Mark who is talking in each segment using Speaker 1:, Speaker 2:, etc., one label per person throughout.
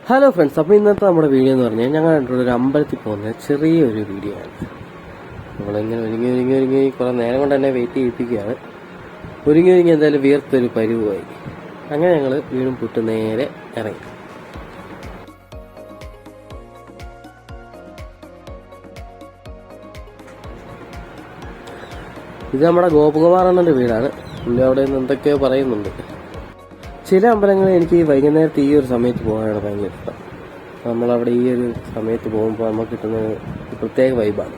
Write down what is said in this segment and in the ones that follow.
Speaker 1: Hello friends, അപ്പോൾ ഇന്നത്തെ നമ്മുടെ വീഡിയോ എന്ന് പറഞ്ഞാൽ ഞങ്ങൾ ഒരു അമ്പലത്തിൽ പോകുന്ന ചെറിയൊരു വീഡിയോ ആണ്. നമ്മളിങ്ങനെ ഒരുങ്ങി കുറേ നേരം കൊണ്ട് തന്നെ വെയിറ്റ് ചെയ്യിപ്പിക്കുകയാണ്. ഒരുങ്ങി എന്തായാലും വിയർത്തൊരു പരുവായി. അങ്ങനെ ഞങ്ങൾ വീടും പുട്ട് നേരെ ഇറങ്ങി. ഇത് നമ്മുടെ ഗോപകുമാറണ്ണൻ്റെ വീടാണ്. പുള്ളി അവിടെ നിന്ന് എന്തൊക്കെയോ പറയുന്നുണ്ട്. ചില അമ്പലങ്ങളിൽ എനിക്ക് ഈ വൈകുന്നേരത്ത് ഈ ഒരു സമയത്ത് പോകാനാണ് ഭയങ്കര ഇഷ്ടം. നമ്മളവിടെ ഈ ഒരു സമയത്ത് പോകുമ്പോൾ നമുക്ക് കിട്ടുന്ന പ്രത്യേക വൈബാണ്.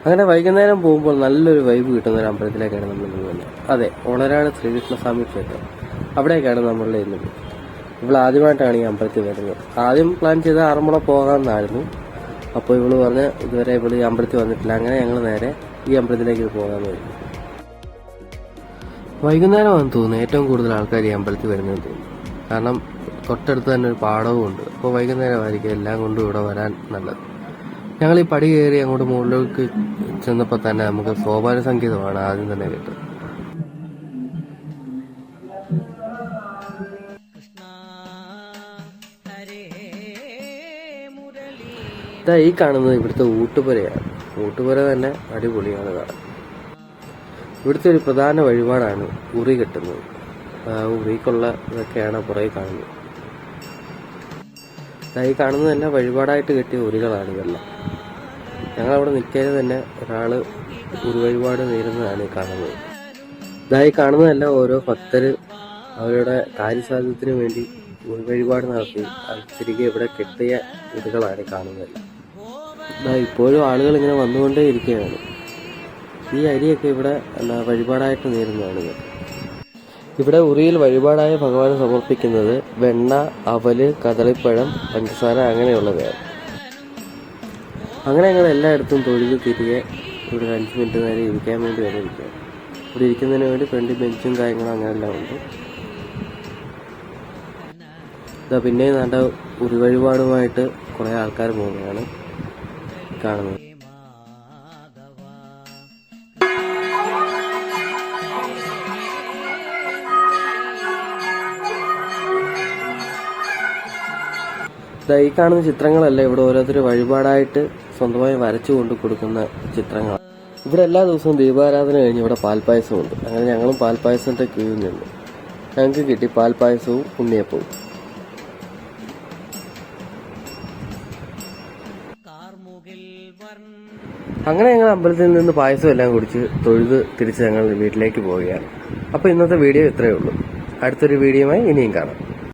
Speaker 1: അങ്ങനെ വൈകുന്നേരം പോകുമ്പോൾ നല്ലൊരു വൈബ് കിട്ടുന്ന ഒരു അമ്പലത്തിലേക്കാണ് നമ്മൾ പോകുന്നത്. അതെ, ഒളരാട് ശ്രീകൃഷ്ണസ്വാമി ക്ഷേത്രം. അവിടേക്കാണ് നമ്മൾ ഇന്നത്. ഇവൾ ആദ്യമായിട്ടാണ് ഈ അമ്പലത്തിൽ വരുന്നത്. ആദ്യം പ്ലാൻ ചെയ്ത് ആറന്മുള പോകാമെന്നായിരുന്നു. അപ്പോൾ ഇവള് പറഞ്ഞ് ഇതുവരെ ഇവള് ഈ അമ്പലത്തിൽ വന്നിട്ടില്ല. അങ്ങനെ ഞങ്ങൾ നേരെ ഈ അമ്പലത്തിലേക്ക് പോകാമെന്ന് വരും. വൈകുന്നേരമാണെന്ന് തോന്നുന്നു ഏറ്റവും കൂടുതൽ ആൾക്കാർ ഈ അമ്പലത്തിൽ വരുന്നതെന്ന് തോന്നുന്നു. കാരണം തൊട്ടടുത്ത് തന്നെ ഒരു പാടവും ഉണ്ട്. അപ്പോൾ വൈകുന്നേരമായിരിക്കും എല്ലാം കൊണ്ടും ഇവിടെ വരാൻ നല്ലത്. ഞങ്ങൾ ഈ പടി കയറി അങ്ങോട്ട് മുകളിലേക്ക് ചെന്നപ്പോൾ തന്നെ നമുക്ക് സോപാന സംഗീതമാണ് ആദ്യം തന്നെ കേട്ടത്. ഇതാ ഈ കാണുന്നത് ഇവിടുത്തെ ഊട്ടുപുരയാണ്. ഊട്ടുപുര തന്നെ അടിപൊളിയാണ് കാണാൻ. ഇവിടുത്തെ ഒരു പ്രധാന വഴിപാടാണ് ഉറി കെട്ടുന്നത്. ഉറിക്കുള്ള ഇതൊക്കെയാണ് പുറകെ കാണുന്നത്. ഈ കാണുന്നത് തന്നെ വഴിപാടായിട്ട് കെട്ടിയ ഉറികളാണ് ഇതെല്ലാം. ഞങ്ങളവിടെ നിൽക്കാതെ തന്നെ ഒരാള് ഉറി വഴിപാട് നേരുന്നതാണ് ഈ കാണുന്നത്. ഈ കാണുന്നതല്ല ഓരോ ഭക്തര് അവരുടെ കാര്യസാധ്യത്തിന് വേണ്ടി ഉറി വഴിപാട് നടത്തി അത് തിരികെ ഇവിടെ കെട്ടിയ ഉറികളാണ് കാണുന്നത്. ഇപ്പോഴും ആളുകൾ ഇങ്ങനെ വന്നുകൊണ്ടേ ഇരിക്കുകയാണ്. ഈ അരിയൊക്കെ ഇവിടെ വഴിപാടായിട്ട് നേരുന്നതാണ്. ഇവിടെ ഉറിയിൽ വഴിപാടായ ഭഗവാന് സമർപ്പിക്കുന്നത് വെണ്ണ, അവല്, കദളിപ്പഴം, പഞ്ചസാര അങ്ങനെയുള്ളവയാണ്. അങ്ങനെ ഞങ്ങൾ എല്ലായിടത്തും തൊഴുത് തിരികെ ഇവിടെ 5 മിനിറ്റ് നേരം ഇരിക്കാൻ വേണ്ടി വന്നിരിക്കുക. ഇവിടെ ഇരിക്കുന്നതിന് വേണ്ടി ഫ്രണ്ട് ബെഞ്ചും കാര്യങ്ങളും അങ്ങനെയെല്ലാം ഉണ്ട്. പിന്നെ നല്ല ഉറി വഴിപാടുമായിട്ട് കുറേ ആൾക്കാർ പോകുന്നതാണ് കാണുന്നത്. ഈ കാണുന്ന ചിത്രങ്ങളല്ല ഇവിടെ ഓരോരുത്തർ വഴിപാടായിട്ട് സ്വന്തമായി വരച്ചു കൊണ്ട് കൊടുക്കുന്ന ചിത്രങ്ങൾ. ഇവിടെ എല്ലാ ദിവസവും ദീപാരാധന കഴിഞ്ഞ് ഇവിടെ പാൽപ്പായസമുണ്ട്. അങ്ങനെ ഞങ്ങളും പാൽപ്പായസത്തിന്റെ ക്യൂ നിന്നു. ഞങ്ങൾക്ക് കിട്ടി പാൽപ്പായസവും ഉണ്ണിയപ്പവും. അങ്ങനെ ഞങ്ങൾ അമ്പലത്തിൽ നിന്ന് പായസം എല്ലാം കുടിച്ച് തൊഴുത് തിരിച്ച് ഞങ്ങൾ വീട്ടിലേക്ക് പോവുകയാണ്. അപ്പോൾ ഇന്നത്തെ വീഡിയോ ഇത്രയേ ഉള്ളൂ. അടുത്തൊരു വീഡിയോയുമായി ഇനിയും കാണാം.